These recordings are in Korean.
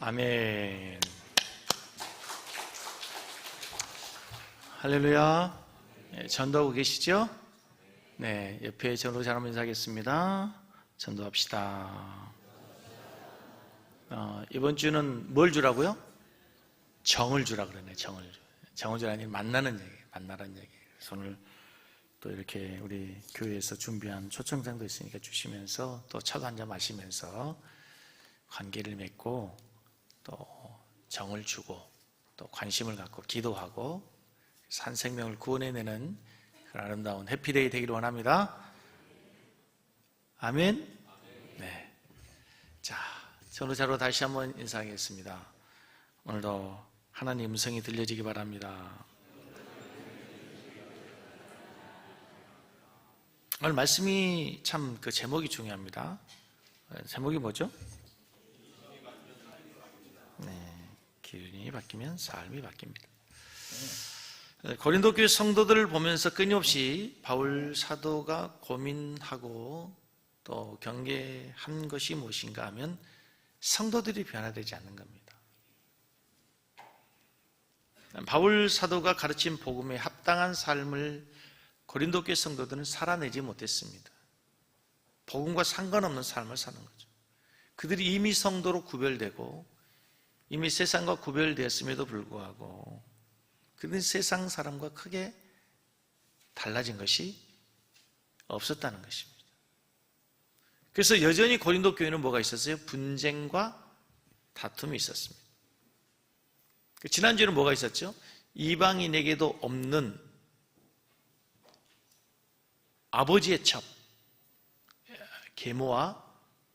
아멘. 할렐루야. 전도하고 계시죠? 네, 옆에 전도 잘하면 인사하겠습니다. 전도합시다. 이번 주는 뭘 주라고요? 정을 주라 그러네. 정을 주라니 만나는 얘기, 만나라는 얘기. 오늘 또 이렇게 우리 교회에서 준비한 초청장도 있으니까 주시면서 또 차도 한잔 마시면서 관계를 맺고 또 정을 주고 또 관심을 갖고 기도하고 산 생명을 구원해내는 그런 아름다운 해피데이 되기를 원합니다. 아멘. 네. 자, 전도자로 다시 한번 인사하겠습니다. 오늘도 하나님 음성이 들려지기 바랍니다. 오늘 말씀이 참 그 제목이 중요합니다. 제목이 뭐죠? 네, 기운이 바뀌면 삶이 바뀝니다. 고린도 교회 성도들을 보면서 끊임없이 바울 사도가 고민하고 또 경계한 것이 무엇인가 하면 성도들이 변화되지 않는 겁니다. 바울 사도가 가르친 복음에 합당한 삶을 고린도 교회 성도들은 살아내지 못했습니다. 복음과 상관없는 삶을 사는 거죠. 그들이 이미 성도로 구별되고 이미 세상과 구별되었음에도 불구하고 그들은 세상 사람과 크게 달라진 것이 없었다는 것입니다. 그래서 여전히 고린도 교회는 뭐가 있었어요? 분쟁과 다툼이 있었습니다. 지난주에는 뭐가 있었죠? 이방인에게도 없는 아버지의 첩, 계모와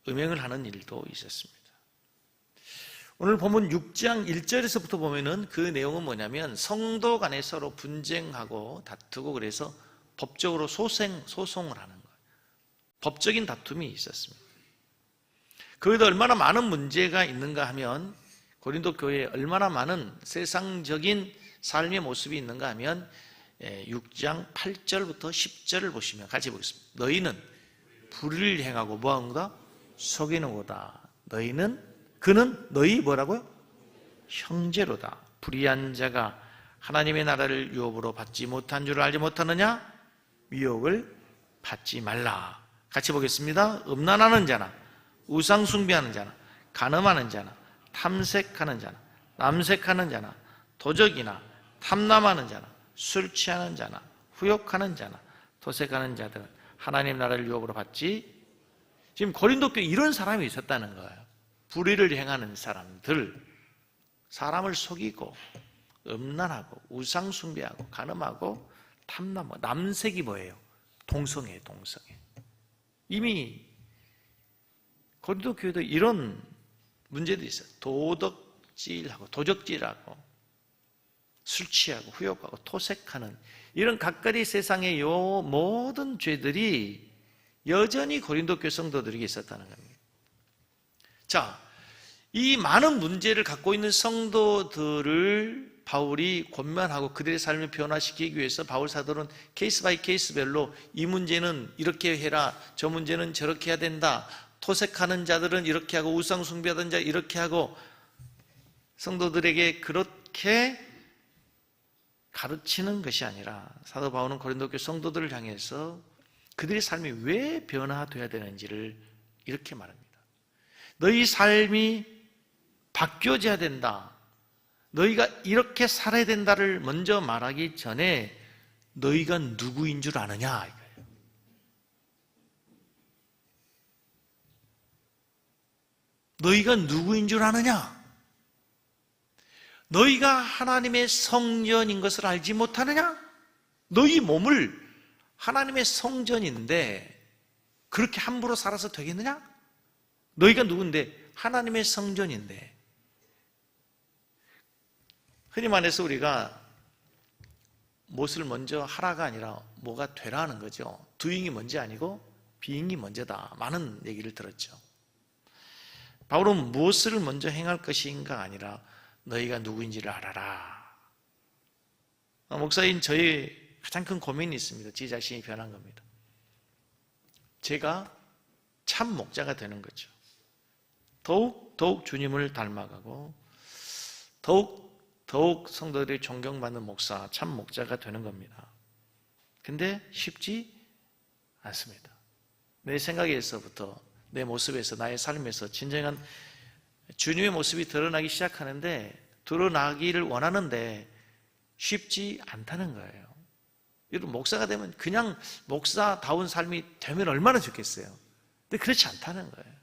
음행을 하는 일도 있었습니다. 오늘 본문 6장 1절에서부터 보면은 그 내용은 뭐냐면 성도 간에 서로 분쟁하고 다투고 그래서 법적으로 소송을 하는 거예요. 법적인 다툼이 있었습니다. 거기도 얼마나 많은 문제가 있는가 하면 고린도 교회에 얼마나 많은 세상적인 삶의 모습이 있는가 하면 6장 8절부터 10절을 보시면 같이 보겠습니다. 너희는 불의를 행하고 뭐하는가? 속이는거다. 그는 너희 뭐라고요? 형제로다. 불의한 자가 하나님의 나라를 유업으로 받지 못한 줄 알지 못하느냐? 미혹을 받지 말라. 같이 보겠습니다. 음란하는 자나 우상 숭배하는 자나 간음하는 자나 탐색하는 자나 남색하는 자나 도적이나 탐남하는 자나 술 취하는 자나 후욕하는 자나 도색하는 자들은 하나님 나라를 유업으로 받지. 지금 고린도 교회에 이런 사람이 있었다는 거예요. 불의를 행하는 사람들, 사람을 속이고 음란하고 우상 숭배하고 간음하고 탐남하고 남색이 뭐예요? 동성애. 이미 고린도 교회도 이런 문제도 있어요. 도적질하고 술 취하고 후욕하고 토색하는 이런 각가지 세상의 요 모든 죄들이 여전히 고린도 교회 성도들에게 있었다는 겁니다. 자, 이 많은 문제를 갖고 있는 성도들을 바울이 권면하고 그들의 삶을 변화시키기 위해서 바울 사도는 케이스 바이 케이스별로 이 문제는 이렇게 해라, 저 문제는 저렇게 해야 된다, 토색하는 자들은 이렇게 하고 우상 숭배하던 자 이렇게 하고 성도들에게 그렇게 가르치는 것이 아니라 사도 바울은 고린도 교회 성도들을 향해서 그들의 삶이 왜 변화되어야 되는지를 이렇게 말합니다. 너희 삶이 바뀌어져야 된다. 너희가 이렇게 살아야 된다를 먼저 말하기 전에 너희가 누구인 줄 아느냐 이거예요. 너희가 누구인 줄 아느냐? 너희가 하나님의 성전인 것을 알지 못하느냐? 너희 몸을 하나님의 성전인데 그렇게 함부로 살아서 되겠느냐? 너희가 누군데? 하나님의 성전인데. 흔히 말해서 우리가 무엇을 먼저 하라가 아니라 뭐가 되라는 거죠. doing이 먼저 아니고 being이 먼저다. 많은 얘기를 들었죠. 바울은 무엇을 먼저 행할 것인가 아니라 너희가 누구인지를 알아라. 목사인 저의 가장 큰 고민이 있습니다. 제 자신이 변한 겁니다. 제가 참 목자가 되는 거죠. 더욱 주님을 닮아가고 더욱 성도들이 존경받는 목사, 참 목자가 되는 겁니다. 근데 쉽지 않습니다. 내 생각에서부터, 내 모습에서, 나의 삶에서 진정한 주님의 모습이 드러나기 시작하는데, 드러나기를 원하는데 쉽지 않다는 거예요. 여러분, 목사가 되면 그냥 목사다운 삶이 되면 얼마나 좋겠어요. 근데 그렇지 않다는 거예요.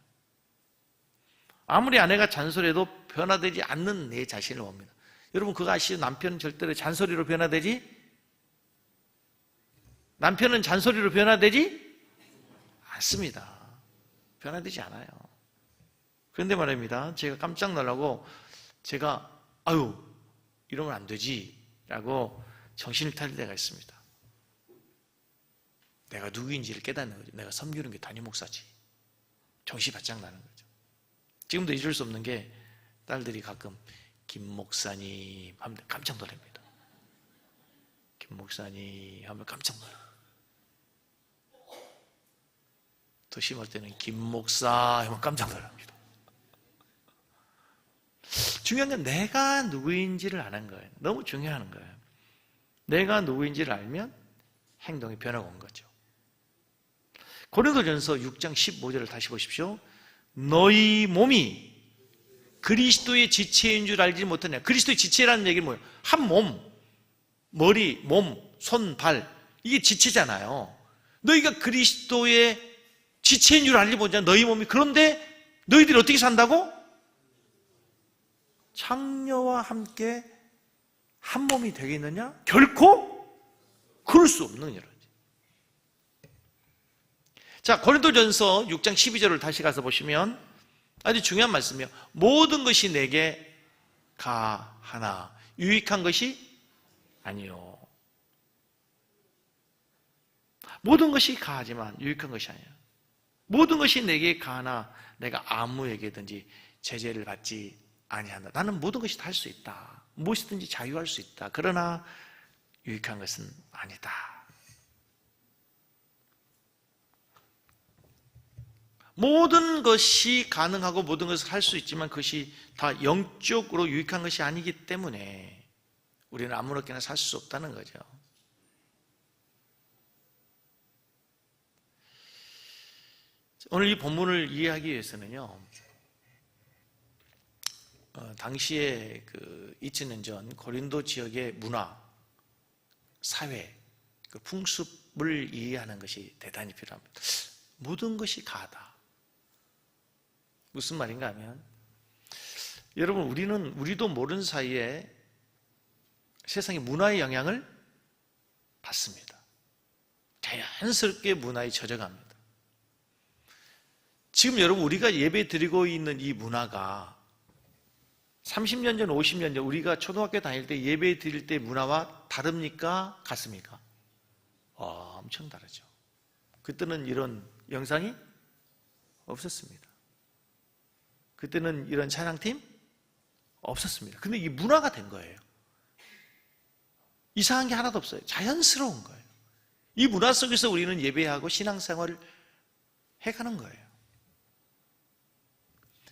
아무리 아내가 잔소리해도 변화되지 않는 내 자신을 봅니다. 여러분, 그거 아시죠? 남편은 절대로 잔소리로 변화되지? 남편은 잔소리로 변화되지 않습니다. 변화되지 않아요. 그런데 말입니다, 제가 깜짝 놀라고 제가 이러면 안 되지 라고 정신을 차릴 때가 있습니다. 내가 누구인지를 깨닫는 거죠. 내가 섬기는 게 담임 목사지. 정신이 바짝 나는 거죠. 지금도 잊을 수 없는 게, 딸들이 가끔 김 목사님 하면 깜짝 놀랍니다. 김 목사님 하면 깜짝 놀라요. 더 심할 때는 김 목사 하면 깜짝 놀랍니다. 중요한 건 내가 누구인지를 아는 거예요. 너무 중요한 거예요. 내가 누구인지를 알면 행동의 변화가 온 거죠. 고린도전서 6장 15절을 다시 보십시오. 너희 몸이 그리스도의 지체인 줄 알지 못하냐. 그리스도의 지체라는 얘기는 뭐예요? 한 몸, 머리, 몸, 손, 발, 이게 지체잖아요. 너희가 그리스도의 지체인 줄 알지 못하냐. 너희 몸이. 그런데 너희들이 어떻게 산다고? 창녀와 함께 한 몸이 되겠느냐? 결코 그럴 수 없는 일이지. 자, 고린도전서 6장 12절을 다시 가서 보시면 아주 중요한 말씀이에요. 모든 것이 내게 가하나 유익한 것이 아니요. 모든 것이 가하지만 유익한 것이 아니에요. 모든 것이 내게 가하나 내가 아무에게든지 제재를 받지 아니한다. 나는 모든 것이 다 할 수 있다. 무엇이든지 자유할 수 있다. 그러나 유익한 것은 아니다. 모든 것이 가능하고 모든 것을 할 수 있지만 그것이 다 영적으로 유익한 것이 아니기 때문에 우리는 아무렇게나 살 수 없다는 거죠. 오늘 이 본문을 이해하기 위해서는요, 당시에 2000년 전 고린도 지역의 문화, 사회, 그 풍습을 이해하는 것이 대단히 필요합니다. 모든 것이 가하다. 무슨 말인가 하면, 여러분, 우리도 모르는 사이에 세상의 문화의 영향을 받습니다. 자연스럽게 문화에 젖어갑니다. 지금 여러분, 우리가 예배 드리고 있는 이 문화가 30년 전, 50년 전 우리가 초등학교 다닐 때 예배 드릴 때 문화와 다릅니까? 같습니까? 엄청 다르죠. 그때는 이런 영상이 없었습니다. 그때는 이런 찬양팀 없었습니다. 근데 이게 문화가 된 거예요. 이상한 게 하나도 없어요. 자연스러운 거예요. 이 문화 속에서 우리는 예배하고 신앙생활을 해가는 거예요.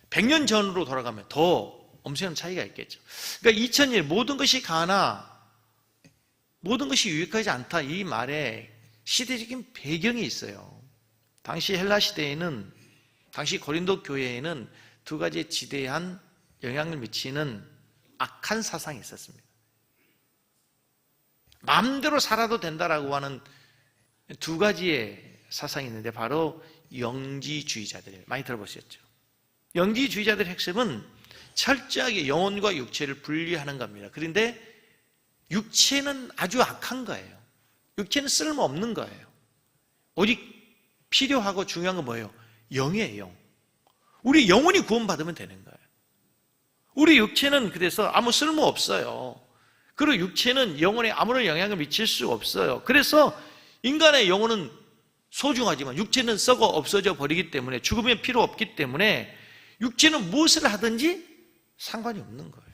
100년 전으로 돌아가면 더 엄청난 차이가 있겠죠. 그러니까 2000년 모든 것이 가하나 모든 것이 유익하지 않다, 이 말에 시대적인 배경이 있어요. 당시 헬라 시대에는, 당시 고린도 교회에는 두 가지 지대한 영향을 미치는 악한 사상이 있었습니다. 마음대로 살아도 된다라고 하는 두 가지의 사상이 있는데 바로 영지주의자들이에요. 많이 들어보셨죠? 영지주의자들의 핵심은 철저하게 영혼과 육체를 분리하는 겁니다. 그런데 육체는 아주 악한 거예요. 육체는 쓸모없는 거예요. 오직 필요하고 중요한 건 뭐예요? 영이에요, 영. 우리 영혼이 구원받으면 되는 거예요. 우리 육체는 그래서 아무 쓸모 없어요. 그리고 육체는 영혼에 아무런 영향을 미칠 수 없어요. 그래서 인간의 영혼은 소중하지만 육체는 썩어 없어져 버리기 때문에, 죽으면 필요 없기 때문에 육체는 무엇을 하든지 상관이 없는 거예요.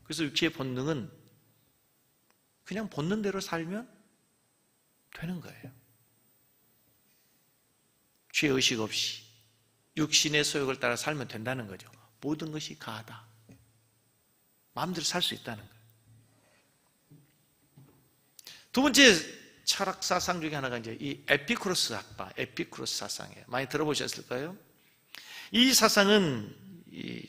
그래서 육체의 본능은 그냥 본능대로 살면 되는 거예요. 죄의식 없이, 육신의 소욕을 따라 살면 된다는 거죠. 모든 것이 가하다. 마음대로 살 수 있다는 거예요. 두 번째 철학 사상 중에 하나가 이제 이 에피쿠로스 학파, 에피쿠로스 사상이에요. 많이 들어보셨을까요? 이 사상은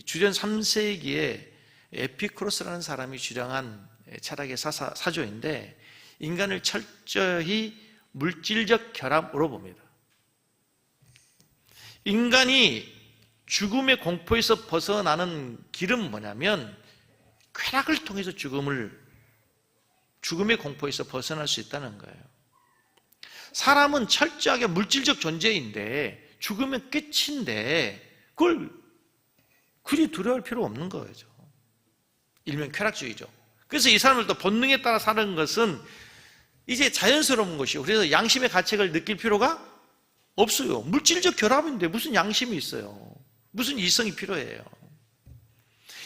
주전 3세기에 에피쿠로스라는 사람이 주장한 철학의 사조인데, 인간을 철저히 물질적 결합으로 봅니다. 인간이 죽음의 공포에서 벗어나는 길은 뭐냐면 쾌락을 통해서 죽음의 공포에서 벗어날 수 있다는 거예요. 사람은 철저하게 물질적 존재인데 죽으면 끝인데 그걸 그리 두려워할 필요 없는 거죠. 일명 쾌락주의죠. 그래서 이 사람들도 본능에 따라 사는 것은 이제 자연스러운 것이요. 그래서 양심의 가책을 느낄 필요가 없어요. 물질적 결합인데 무슨 양심이 있어요. 무슨 이성이 필요해요.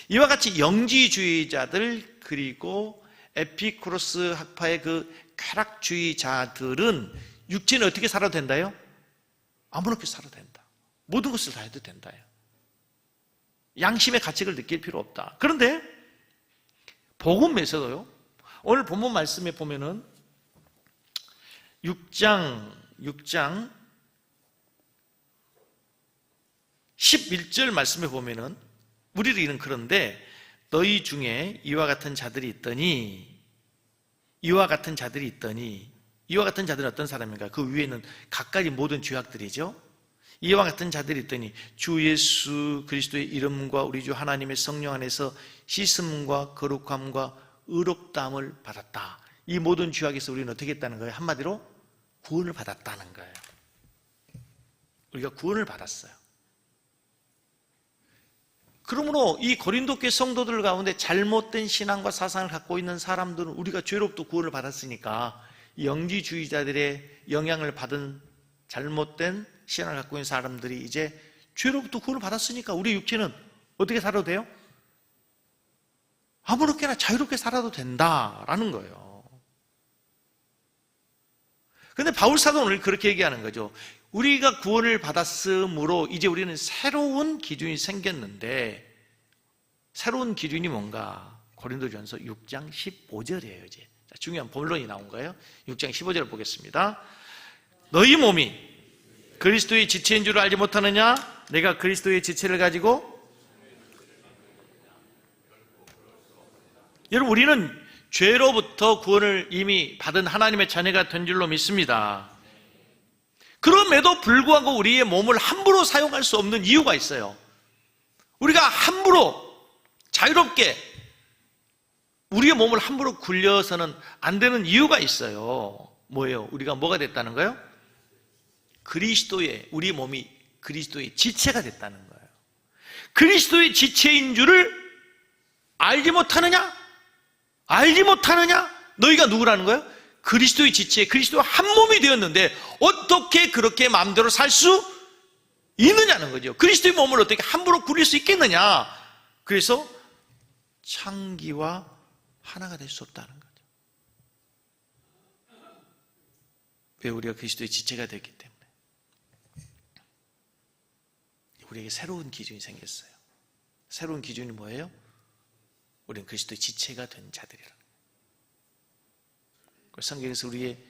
이와 같이 영지주의자들 그리고 에피쿠로스 학파의 그 쾌락주의자들은 육체는 어떻게 살아도 된다요? 아무렇게 살아도 된다. 모든 것을 다 해도 된다요. 양심의 가책을 느낄 필요 없다. 그런데 복음에서도요, 오늘 본문 말씀에 보면은 6장 11절 말씀에 보면은 우리를 이는 그런데 너희 중에 이와 같은 자들이 있더니, 이와 같은 자들은 어떤 사람인가? 그 위에는 각가지 모든 죄악들이죠. 이와 같은 자들이 있더니 주 예수 그리스도의 이름과 우리 주 하나님의 성령 안에서 씻음과 거룩함과 의롭다함을 받았다. 이 모든 죄악에서 우리는 어떻게 했다는 거예요? 한마디로 구원을 받았다는 거예요. 우리가 구원을 받았어요. 그러므로 이 고린도 교회 성도들 가운데 잘못된 신앙과 사상을 갖고 있는 사람들은 우리가 죄로부터 구원을 받았으니까 이 영지주의자들의 영향을 받은 잘못된 신앙을 갖고 있는 사람들이 이제 죄로부터 구원을 받았으니까 우리 육체는 어떻게 살아도 돼요? 아무렇게나 자유롭게 살아도 된다라는 거예요. 그런데 바울 사도는 오늘 그렇게 얘기하는 거죠. 우리가 구원을 받았으므로 이제 우리는 새로운 기준이 생겼는데, 새로운 기준이 뭔가? 고린도전서 6장 15절이에요. 이제 중요한 본론이 나온 거예요. 6장 15절을 보겠습니다. 너희 몸이 그리스도의 지체인 줄 알지 못하느냐? 내가 그리스도의 지체를 가지고, 여러분, 우리는 죄로부터 구원을 이미 받은 하나님의 자녀가 된 줄로 믿습니다. 그럼에도 불구하고 우리의 몸을 함부로 사용할 수 없는 이유가 있어요. 우리가 함부로 자유롭게 우리의 몸을 함부로 굴려서는 안 되는 이유가 있어요. 뭐예요? 우리가 뭐가 됐다는 거예요? 우리 몸이 그리스도의 지체가 됐다는 거예요. 그리스도의 지체인 줄을 알지 못하느냐? 알지 못하느냐? 너희가 누구라는 거예요? 그리스도의 지체, 그리스도와 한 몸이 되었는데 어떻게 그렇게 마음대로 살 수 있느냐는 거죠. 그리스도의 몸을 어떻게 함부로 굴릴 수 있겠느냐? 그래서 창기와 하나가 될 수 없다는 거죠. 왜? 우리가 그리스도의 지체가 됐기 때문에. 우리에게 새로운 기준이 생겼어요. 새로운 기준이 뭐예요? 우리는 그리스도의 지체가 된 자들이라. 성경에서 우리의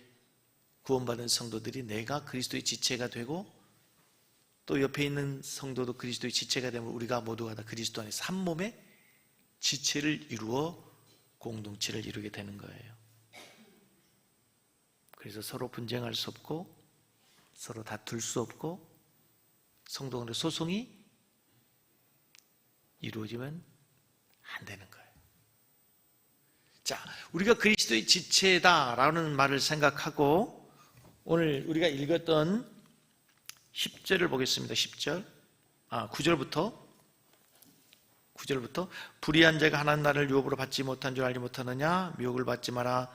구원받은 성도들이 내가 그리스도의 지체가 되고 또 옆에 있는 성도도 그리스도의 지체가 되면 우리가 모두가 다 그리스도 안에서 한 몸의 지체를 이루어 공동체를 이루게 되는 거예요. 그래서 서로 분쟁할 수 없고 서로 다툴 수 없고 성도 간의 소송이 이루어지면 안 되는 거예요. 자, 우리가 그리스도의 지체다라는 말을 생각하고 오늘 우리가 읽었던 10절을 보겠습니다. 10절, 9절부터 불의한 자가 하나님 나라를 유업으로 받지 못한 줄 알지 못하느냐? 미혹을 받지 마라.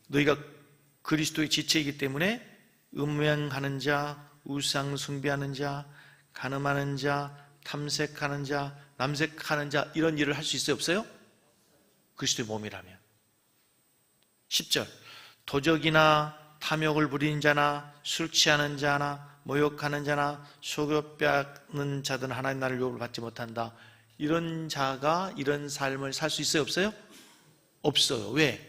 너희가 그리스도의 지체이기 때문에 음행하는 자, 우상 숭배하는 자, 간음하는 자, 탐색하는 자, 남색하는 자, 이런 일을 할 수 있어요? 없어요? 그리스도의 몸이라면. 10절, 도적이나 탐욕을 부리는 자나 술 취하는 자나 모욕하는 자나 속여 빼앗는 자든 하나님 나라를 유업을 받지 못한다. 이런 자가 이런 삶을 살 수 있어요? 없어요? 없어요. 왜?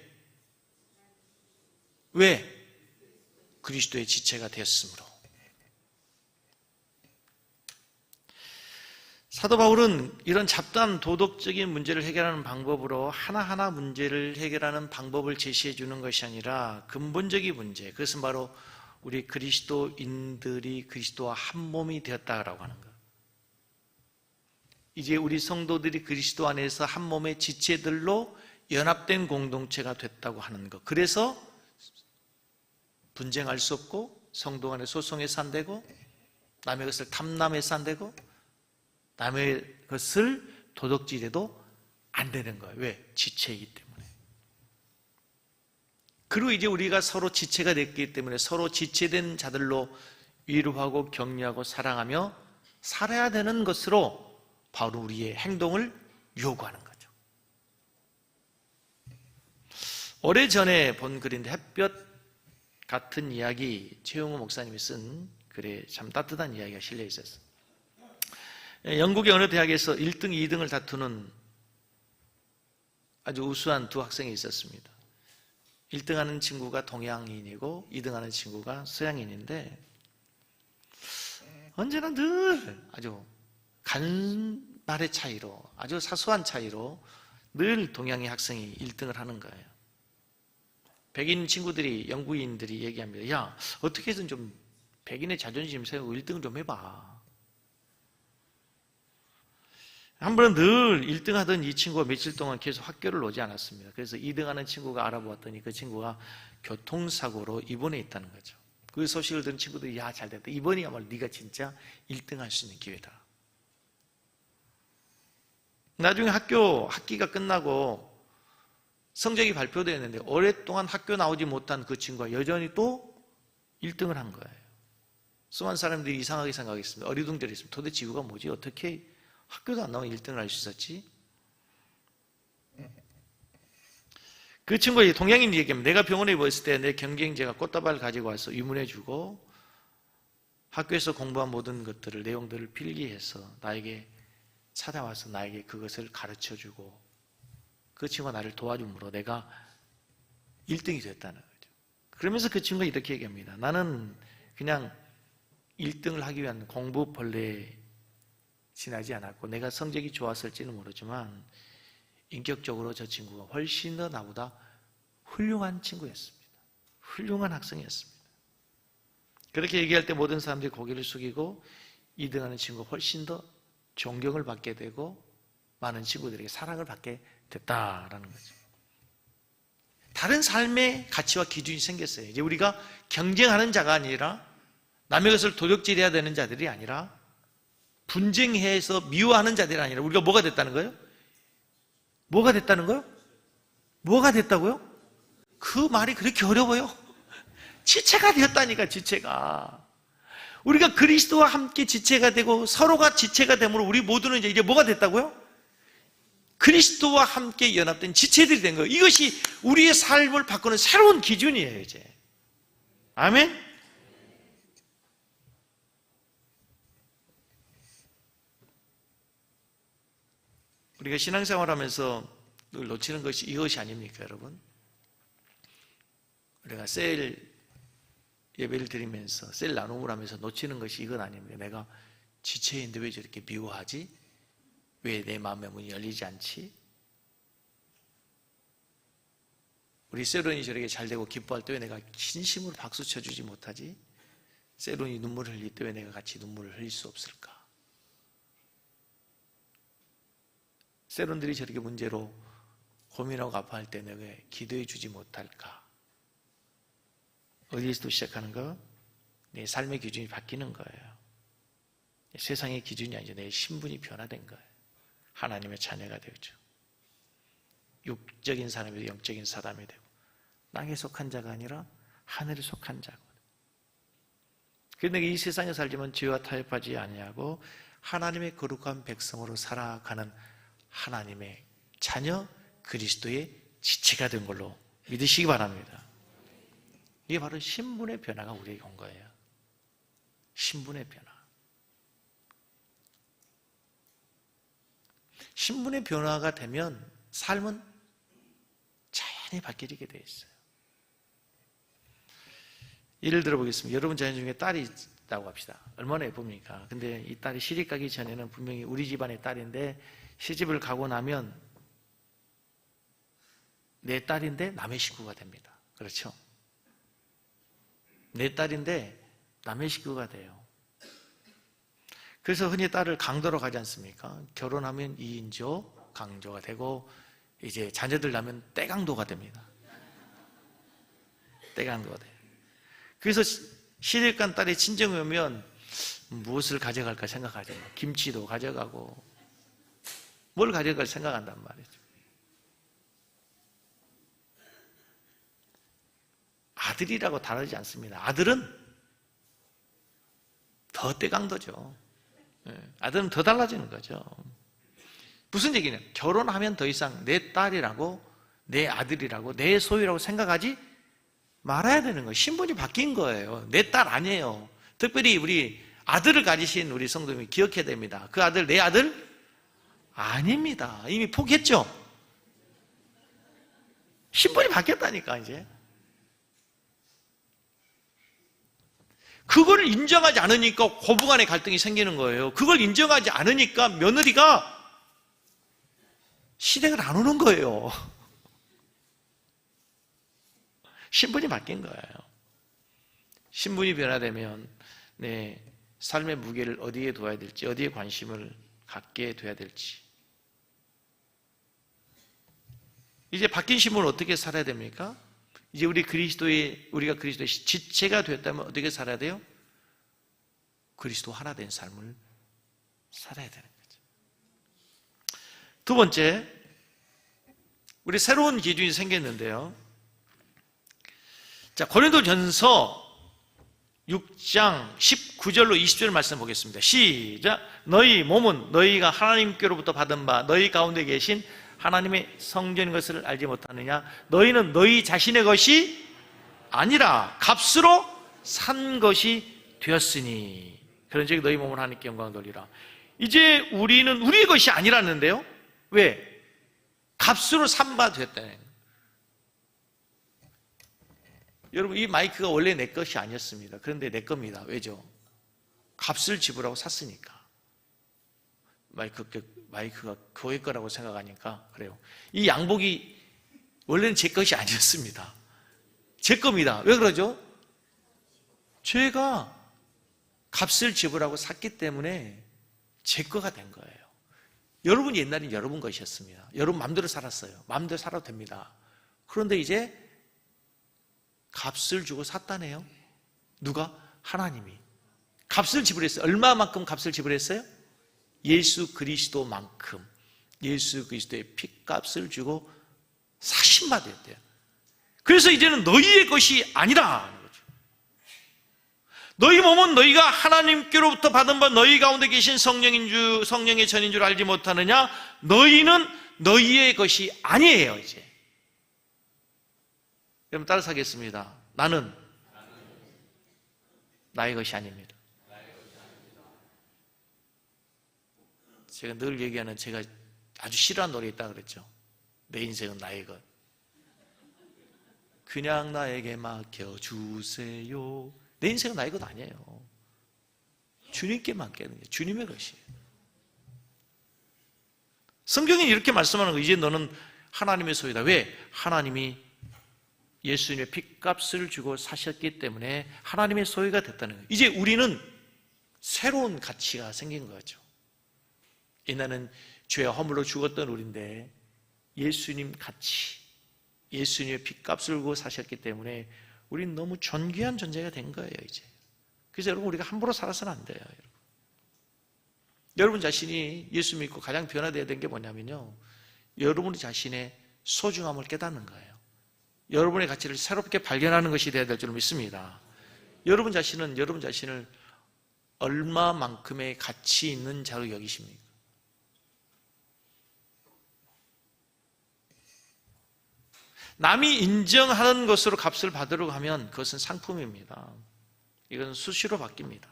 그리스도의 지체가 되었으므로. 사도 바울은 이런 잡다한 도덕적인 문제를 해결하는 방법으로 하나하나 문제를 해결하는 방법을 제시해 주는 것이 아니라 근본적인 문제, 그것은 바로 우리 그리스도인들이 그리스도와 한 몸이 되었다라고 하는 것. 이제 우리 성도들이 그리스도 안에서 한 몸의 지체들로 연합된 공동체가 됐다고 하는 것. 그래서 분쟁할 수 없고 성도 간에 소송해서 안 되고 남의 것을 탐남해서 안 되고 남의 것을 도둑질해도 안 되는 거예요. 왜? 지체이기 때문에. 그리고 이제 우리가 서로 지체가 됐기 때문에 서로 지체된 자들로 위로하고 격려하고 사랑하며 살아야 되는 것으로 바로 우리의 행동을 요구하는 거죠. 오래전에 본 글인데 햇볕 같은 이야기, 최용호 목사님이 쓴 글에 참 따뜻한 이야기가 실려 있었어요. 영국의 어느 대학에서 1등, 2등을 다투는 아주 우수한 두 학생이 있었습니다. 1등 하는 친구가 동양인이고 2등 하는 친구가 서양인인데 언제나 늘 아주 간발의 차이로, 아주 사소한 차이로 늘 동양인 학생이 1등을 하는 거예요. 백인 친구들이, 영국인들이 얘기합니다. 야, 어떻게든 좀 백인의 자존심 세우고 1등을 좀 해봐. 한 번은 늘 1등 하던 이 친구가 며칠 동안 계속 학교를 오지 않았습니다. 그래서 2등 하는 친구가 알아보았더니 그 친구가 교통사고로 입원해 있다는 거죠. 그 소식을 들은 친구들이 야, 잘됐다. 이번이야말로 네가 진짜 1등 할 수 있는 기회다. 나중에 학기가 끝나고 성적이 발표되었는데 오랫동안 학교 나오지 못한 그 친구가 여전히 또 1등을 한 거예요. 수많은 사람들이 이상하게 생각했습니다. 어리둥절했습니다. 도대체 이유가 뭐지? 어떻게 학교도 안 나오면 1등을 할 수 있었지? 그 친구가 동양인이 얘기하면 내가 병원에 입었을 때 내 경쟁자가 꽃다발을 가지고 와서 위문해 주고 학교에서 공부한 모든 것들을, 내용들을 필기해서 나에게 찾아와서 나에게 그것을 가르쳐 주고 그 친구가 나를 도와줌으로 내가 1등이 됐다는 거죠. 그러면서 그 친구가 이렇게 얘기합니다. 나는 그냥 1등을 하기 위한 공부벌레에 지나지 않았고 내가 성적이 좋았을지는 모르지만 인격적으로 저 친구가 훨씬 더 나보다 훌륭한 친구였습니다. 훌륭한 학생이었습니다. 그렇게 얘기할 때 모든 사람들이 고개를 숙이고 2등하는 친구가 훨씬 더 존경을 받게 되고 많은 친구들에게 사랑을 받게 됐다라는 거죠. 다른 삶의 가치와 기준이 생겼어요. 이제 우리가 경쟁하는 자가 아니라 남의 것을 도둑질해야 되는 자들이 아니라 분쟁해서 미워하는 자들이 아니라 우리가 뭐가 됐다는 거예요? 뭐가 됐다는 거예요? 뭐가 됐다고요? 그 말이 그렇게 어려워요? 지체가 되었다니까, 지체가. 우리가 그리스도와 함께 지체가 되고 서로가 지체가 되므로 우리 모두는 이제 뭐가 됐다고요? 그리스도와 함께 연합된 지체들이 된 거예요. 이것이 우리의 삶을 바꾸는 새로운 기준이에요, 이제. 아멘? 우리가 신앙생활 하면서 늘 놓치는 것이 이것이 아닙니까, 여러분? 우리가 셀 예배를 드리면서, 셀 나눔을 하면서 놓치는 것이 이건 아닙니다. 내가 지체인데 왜 저렇게 미워하지? 왜 내 마음의 문이 열리지 않지? 우리 세론이 저렇게 잘 되고 기뻐할 때 왜 내가 진심으로 박수 쳐주지 못하지? 세론이 눈물을 흘릴 때 왜 내가 같이 눈물을 흘릴 수 없을까? 세론들이 저렇게 문제로 고민하고 아파할 때 내가 왜 기도해 주지 못할까? 어디에서도 시작하는 거? 내 삶의 기준이 바뀌는 거예요. 세상의 기준이 아니죠. 내 신분이 변화된 거예요. 하나님의 자녀가 되죠. 육적인 사람이 영적인 사람이 되고 땅에 속한 자가 아니라 하늘에 속한 자고. 그런데 이 세상에 살지만 죄와 타협하지 아니하고 하나님의 거룩한 백성으로 살아가는 하나님의 자녀 그리스도의 지체가 된 걸로 믿으시기 바랍니다. 이게 바로 신분의 변화가 우리에게 온 거예요. 신분의 변화. 신분의 변화가 되면 삶은 자연히 바뀌게 되어 있어요. 예를 들어 보겠습니다. 여러분 자녀 중에 딸이 있다고 합시다. 얼마나 예쁩니까? 근데 이 딸이 시집 가기 전에는 분명히 우리 집안의 딸인데 시집을 가고 나면 내 딸인데 남의 식구가 됩니다. 그렇죠? 내 딸인데 남의 식구가 돼요. 그래서 흔히 딸을 강도로 가지 않습니까? 결혼하면 2인조, 강조가 되고 이제 자녀들 나면 떼강도가 됩니다. 떼강도가 돼요. 그래서 시집 간 딸이 친정에 오면 무엇을 가져갈까 생각하죠. 김치도 가져가고 뭘 가져갈 생각한단 말이죠. 아들이라고 다르지 않습니다. 아들은 더 떼강도죠. 아들은 더 달라지는 거죠. 무슨 얘기냐? 결혼하면 더 이상 내 딸이라고, 내 아들이라고, 내 소유라고 생각하지 말아야 되는 거예요. 신분이 바뀐 거예요. 내 딸 아니에요. 특별히 우리 아들을 가지신 우리 성도님이 기억해야 됩니다. 그 아들 내 아들 아닙니다. 이미 포기했죠? 신분이 바뀌었다니까 이제. 그걸 인정하지 않으니까 고부간의 갈등이 생기는 거예요. 그걸 인정하지 않으니까 며느리가 시댁을 안 오는 거예요. 신분이 바뀐 거예요. 신분이 변화되면 내 삶의 무게를 어디에 둬야 될지, 어디에 관심을 갖게 둬야 될지. 이제 바뀐 신분을 어떻게 살아야 됩니까? 이제 우리가 그리스도의 지체가 되었다면 어떻게 살아야 돼요? 그리스도 하나 된 삶을 살아야 되는 거죠. 두 번째, 우리 새로운 기준이 생겼는데요. 자, 고린도전서 6장 19절로 20절 말씀 보겠습니다. 시작. 너희 몸은 너희가 하나님께로부터 받은 바 너희 가운데 계신 하나님의 성전인 것을 알지 못하느냐? 너희는 너희 자신의 것이 아니라 값으로 산 것이 되었으니 그런즉 너희 몸을 하나님께 영광 돌리라. 이제 우리는 우리의 것이 아니라는데요. 왜? 값으로 산 바 되었다는 거예요. 여러분, 이 마이크가 원래 내 것이 아니었습니다. 그런데 내 겁니다. 왜죠? 값을 지불하고 샀으니까. 마이크가 교회 거라고 생각하니까 그래요. 이 양복이 원래는 제 것이 아니었습니다. 제 겁니다. 왜 그러죠? 제가 값을 지불하고 샀기 때문에 제 거가 된 거예요. 여러분 옛날엔 여러분 것이었습니다. 여러분 마음대로 살았어요. 마음대로 살아도 됩니다. 그런데 이제 값을 주고 샀다네요. 누가? 하나님이. 값을 지불했어요. 얼마만큼 값을 지불했어요? 예수 그리스도만큼. 예수 그리스도의 핏값을 주고 사신 바 되었대요. 그래서 이제는 너희의 것이 아니라 거죠. 너희 몸은 너희가 하나님께로부터 받은 바 너희 가운데 계신 성령의 전인 줄 알지 못하느냐? 너희는 너희의 것이 아니에요. 이제 여러분 따라서 하겠습니다. 나는 나의 것이 아닙니다. 제가 늘 얘기하는, 제가 아주 싫어하는 노래 있다 그랬죠. 내 인생은 나의 것. 그냥 나에게 맡겨주세요. 내 인생은 나의 것 아니에요. 주님께 맡기는 게 주님의 것이에요. 성경이 이렇게 말씀하는 거예요. 이제 너는 하나님의 소유다. 왜? 하나님이 예수님의 핏값을 주고 사셨기 때문에 하나님의 소유가 됐다는 거예요. 이제 우리는 새로운 가치가 생긴 거죠. 옛날에는 죄와 허물로 죽었던 우리인데 예수님 가치, 예수님의 핏값을 주고 사셨기 때문에 우리는 너무 존귀한 존재가 된 거예요. 이제 그래서 여러분, 우리가 함부로 살아서는 안 돼요. 여러분 자신이 예수 믿고 가장 변화되어야 되는 게 뭐냐면요, 여러분 자신의 소중함을 깨닫는 거예요. 여러분의 가치를 새롭게 발견하는 것이 되어야 될 줄 믿습니다. 여러분 자신을 얼마만큼의 가치 있는 자로 여기십니까? 남이 인정하는 것으로 값을 받으려고 하면 그것은 상품입니다. 이것은 수시로 바뀝니다.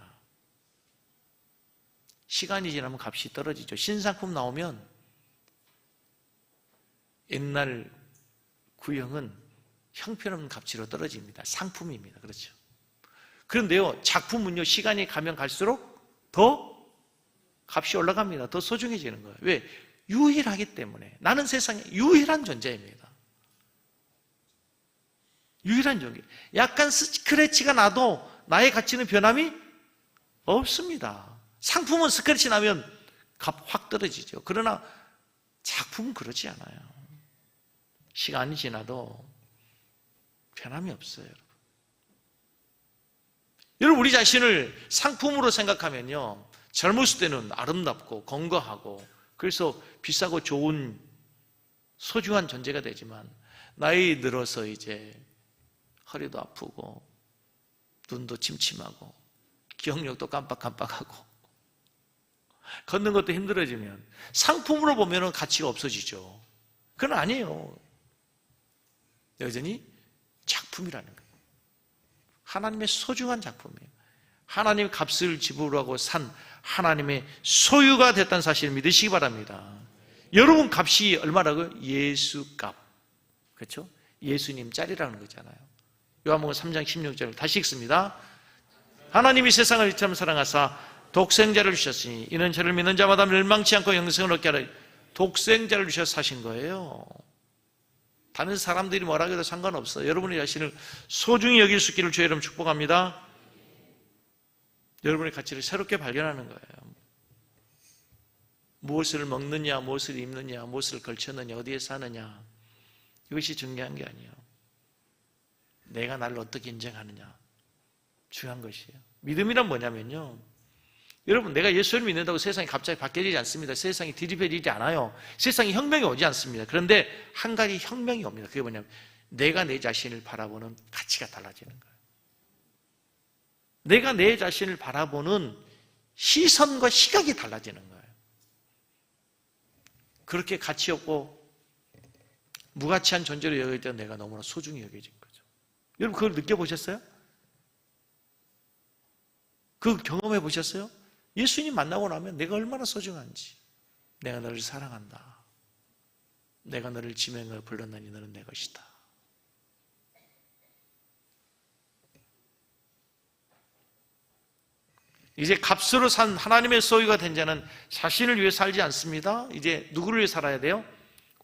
시간이 지나면 값이 떨어지죠. 신상품 나오면 옛날 구형은 형편없는 값으로 떨어집니다. 상품입니다. 그렇죠. 그런데요, 작품은요, 시간이 가면 갈수록 더 값이 올라갑니다. 더 소중해지는 거예요. 왜? 유일하기 때문에. 나는 세상에 유일한 존재입니다. 유일한 존재. 약간 스크래치가 나도 나의 가치는 변함이 없습니다. 상품은 스크래치 나면 값 확 떨어지죠. 그러나 작품은 그렇지 않아요. 시간이 지나도 변함이 없어요. 여러분, 우리 자신을 상품으로 생각하면요, 젊었을 때는 아름답고 건강하고 그래서 비싸고 좋은 소중한 존재가 되지만 나이 들어서 이제 허리도 아프고 눈도 침침하고 기억력도 깜빡깜빡하고 걷는 것도 힘들어지면 상품으로 보면 가치가 없어지죠. 그건 아니에요. 여전히 작품이라는 거예요. 하나님의 소중한 작품이에요. 하나님의 값을 지불하고 산 하나님의 소유가 됐다는 사실을 믿으시기 바랍니다. 여러분 값이 얼마라고요? 예수값. 그렇죠? 예수님 짤이라는 거잖아요. 요한복음 3장 16절을 다시 읽습니다. 하나님이 세상을 이처럼 사랑하사 독생자를 주셨으니 이는 저를 믿는 자마다 멸망치 않고 영생을 얻게 하라. 독생자를 주셔서 사신 거예요. 다른 사람들이 뭐라 해도 상관없어요. 여러분의 자신을 소중히 여길 수 있기를 주의 이름 축복합니다. 여러분의 가치를 새롭게 발견하는 거예요. 무엇을 먹느냐, 무엇을 입느냐, 무엇을 걸쳤느냐, 어디에 사느냐, 이것이 중요한 게 아니에요. 내가 나를 어떻게 인정하느냐, 중요한 것이에요. 믿음이란 뭐냐면요, 여러분, 내가 예수를 믿는다고 세상이 갑자기 바뀌지 않습니다. 세상이 뒤집혀지지 않아요. 세상에 혁명이 오지 않습니다. 그런데 한 가지 혁명이 옵니다. 그게 뭐냐면 내가 내 자신을 바라보는 가치가 달라지는 거예요. 내가 내 자신을 바라보는 시선과 시각이 달라지는 거예요. 그렇게 가치 없고 무가치한 존재로 여길 때 내가 너무나 소중히 여겨진 거죠. 여러분 그걸 느껴보셨어요? 그 경험해 보셨어요? 예수님 만나고 나면 내가 얼마나 소중한지, 내가 너를 사랑한다, 내가 너를 지명을 불렀나니 너는 내 것이다. 이제 값으로 산 하나님의 소유가 된 자는 자신을 위해 살지 않습니다. 이제 누구를 위해 살아야 돼요?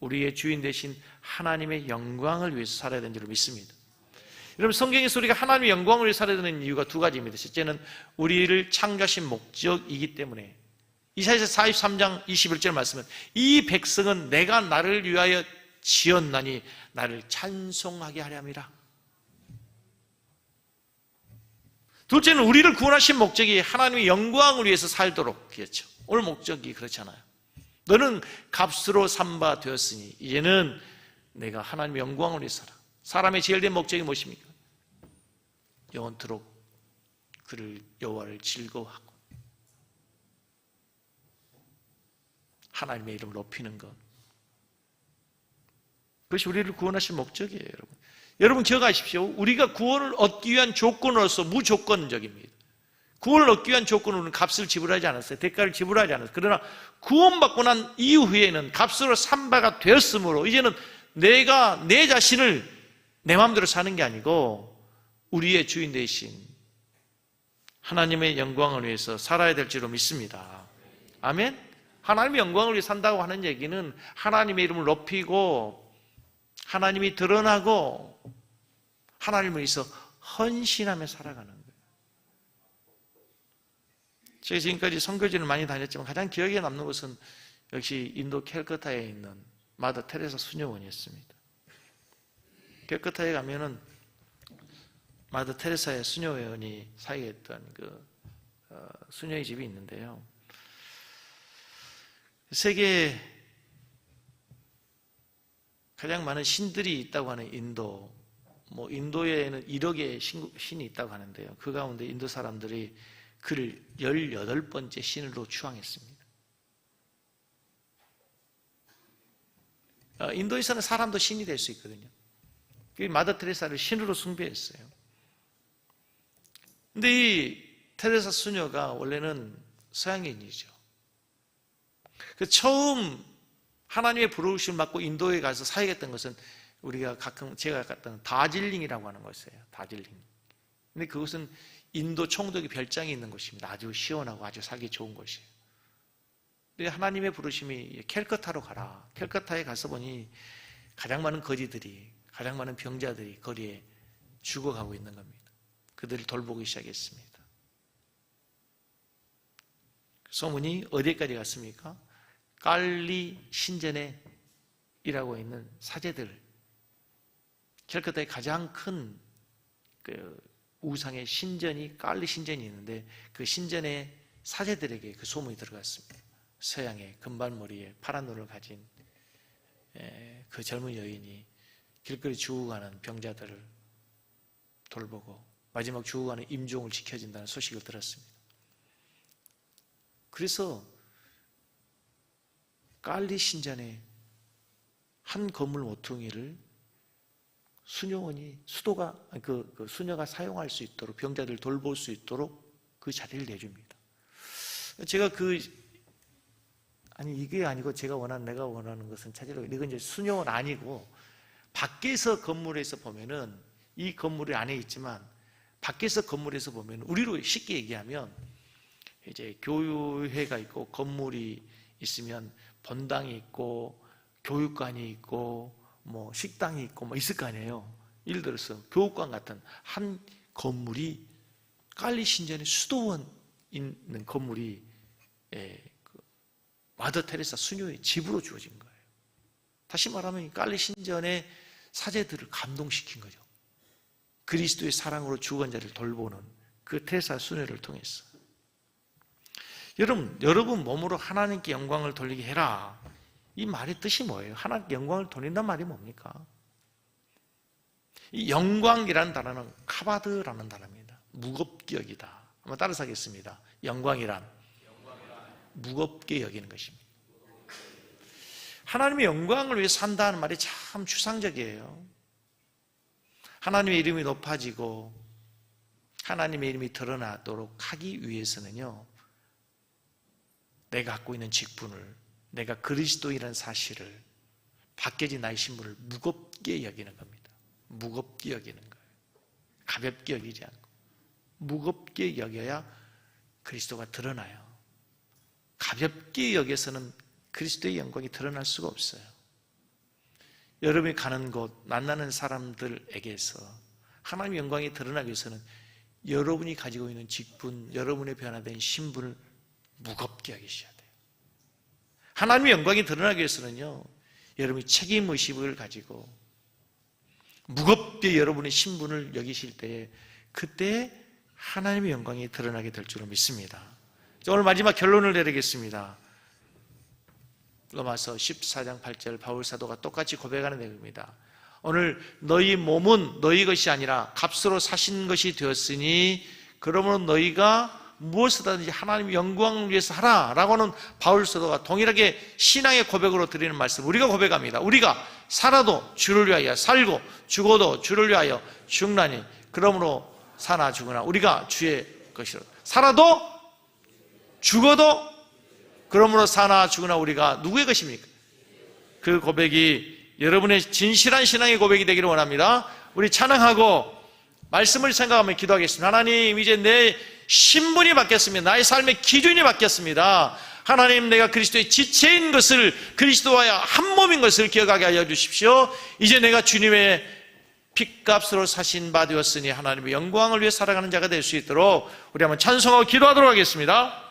우리의 주인 되신 하나님의 영광을 위해서 살아야 되는 줄 믿습니다. 여러분 성경에서 우리가 하나님의 영광을 위해 살아야 되는 이유가 두 가지입니다. 첫째는 우리를 창조하신 목적이기 때문에 이사야서 43장 21절 말씀은 이 백성은 내가 나를 위하여 지었나니 나를 찬송하게 하려 함이라. 둘째는 우리를 구원하신 목적이 하나님의 영광을 위해서 살도록 그렇죠. 오늘 목적이 그렇잖아요. 너는 값으로 삼바 되었으니 이제는 내가 하나님의 영광을 위해서 살아. 사람의 제일 된 목적이 무엇입니까? 영원토록 그를 여호와를 즐거워하고 하나님의 이름을 높이는 것. 그것이 우리를 구원하신 목적이에요, 여러분. 여러분 기억하십시오. 우리가 구원을 얻기 위한 조건으로서 무조건적입니다. 구원을 얻기 위한 조건으로는 값을 지불하지 않았어요. 대가를 지불하지 않았어요. 그러나 구원받고 난 이후에는 값으로 삼바가 되었으므로 이제는 내가 내 자신을 내 마음대로 사는 게 아니고 우리의 주인 되신 하나님의 영광을 위해서 살아야 될 줄로 믿습니다. 아멘? 하나님의 영광을 위해 산다고 하는 얘기는 하나님의 이름을 높이고 하나님이 드러나고 하나님을 위해서 헌신하며 살아가는 거예요. 제가 지금까지 선교지를 많이 다녔지만 가장 기억에 남는 곳은 역시 인도 캘커타에 있는 마더 테레사 수녀원이었습니다. 캘커타에 가면은 마더 테레사의 수녀원이 사역했던 그 수녀의 집이 있는데요. 세계에 가장 많은 신들이 있다고 하는 인도, 인도에는 1억의 신이 있다고 하는데요. 그 가운데 인도 사람들이 그를 18번째 신으로 추앙했습니다. 인도에서는 사람도 신이 될 수 있거든요. 마더 테레사를 신으로 숭배했어요. 근데 이 테레사 수녀가 원래는 서양인이죠. 그 처음 하나님의 부르심을 받고 인도에 가서 사역했던 것은 우리가 가끔 제가 갔던 다질링이라고 하는 곳이에요. 다질링. 근데 그것은 인도 총독의 별장이 있는 곳입니다. 아주 시원하고 아주 살기 좋은 곳이에요. 근데 하나님의 부르심이 캘커타로 가라. 캘커타에 가서 보니 가장 많은 거지들이, 가장 많은 병자들이 거리에 죽어가고 있는 겁니다. 그들을 돌보기 시작했습니다. 소문이 어디까지 갔습니까? 깔리 신전에 일하고 있는 사제들, 캘커타의 가장 큰 우상의 신전이 깔리 신전이 있는데 그 신전의 사제들에게 그 소문이 들어갔습니다. 서양의 금발머리에 파란 눈을 가진 그 젊은 여인이 길거리 죽어가는 병자들을 돌보고 마지막 죽어가는 임종을 지켜준다는 소식을 들었습니다. 그래서 깔리 신전에 한 건물 모퉁이를 수도가 수녀가 사용할 수 있도록, 병자들 돌볼 수 있도록 그 자리를 내줍니다. 제가 이게 아니고 내가 원하는 것은 찾으려고, 이건 이제 수녀는 아니고 밖에서 건물에서 보면은 이 건물 안에 있지만 밖에서 건물에서 보면 우리로 쉽게 얘기하면 이제 교회가 있고 건물이 있으면 본당이 있고 교육관이 있고 뭐 식당이 있고 뭐 있을 거 아니에요. 예를 들어서 교육관 같은 한 건물이 깔리 신전의 수도원 있는 건물이 마더 테레사 수녀의 집으로 주어진 거예요. 다시 말하면 깔리 신전의 사제들을 감동시킨 거죠. 그리스도의 사랑으로 죽은 자를 돌보는 그 테레사 수녀를 통해서. 여러분 몸으로 하나님께 영광을 돌리게 해라. 이 말의 뜻이 뭐예요? 하나님께 영광을 돌린단 말이 뭡니까? 이 영광이라는 단어는 카바드라는 단어입니다. 무겁게 여기다. 한번 따라서 하겠습니다. 영광이란 무겁게 여기는 것입니다. 하나님의 영광을 위해 산다는 말이 참 추상적이에요. 하나님의 이름이 높아지고 하나님의 이름이 드러나도록 하기 위해서는요, 내가 갖고 있는 직분을, 내가 그리스도인이라는 사실을, 바뀌어진 나의 신분을 무겁게 여기는 겁니다. 무겁게 여기는 거예요. 가볍게 여기지 않고 무겁게 여겨야 그리스도가 드러나요. 가볍게 여겨서는 그리스도의 영광이 드러날 수가 없어요. 여러분이 가는 곳, 만나는 사람들에게서 하나님의 영광이 드러나기 위해서는 여러분이 가지고 있는 직분, 여러분의 변화된 신분을 무겁게 여기셔야 돼요. 하나님의 영광이 드러나기 위해서는요, 여러분이 책임의식을 가지고 무겁게 여러분의 신분을 여기실 때에 그때 하나님의 영광이 드러나게 될 줄로 믿습니다. 오늘 마지막 결론을 내리겠습니다. 로마서 14장 8절 바울 사도가 똑같이 고백하는 내용입니다. 오늘 너희 몸은 너희 것이 아니라 값으로 사신 것이 되었으니 그러므로 너희가 무엇을 하든지 하나님의 영광을 위해서 하라 라고 하는 바울 사도가 동일하게 신앙의 고백으로 드리는 말씀, 우리가 고백합니다. 우리가 살아도 주를 위하여 살고 죽어도 주를 위하여 죽나니 그러므로 사나 죽으나 우리가 주의 것이로, 살아도 죽어도 그러므로 사나 죽으나 우리가 누구의 것입니까? 그 고백이 여러분의 진실한 신앙의 고백이 되기를 원합니다. 우리 찬양하고 말씀을 생각하며 기도하겠습니다. 하나님, 이제 내 신분이 바뀌었습니다. 나의 삶의 기준이 바뀌었습니다. 하나님, 내가 그리스도의 지체인 것을, 그리스도와 한 몸인 것을 기억하게 하여 주십시오. 이제 내가 주님의 핏값으로 사신 바 되었으니 하나님의 영광을 위해 살아가는 자가 될 수 있도록 우리 한번 찬송하고 기도하도록 하겠습니다.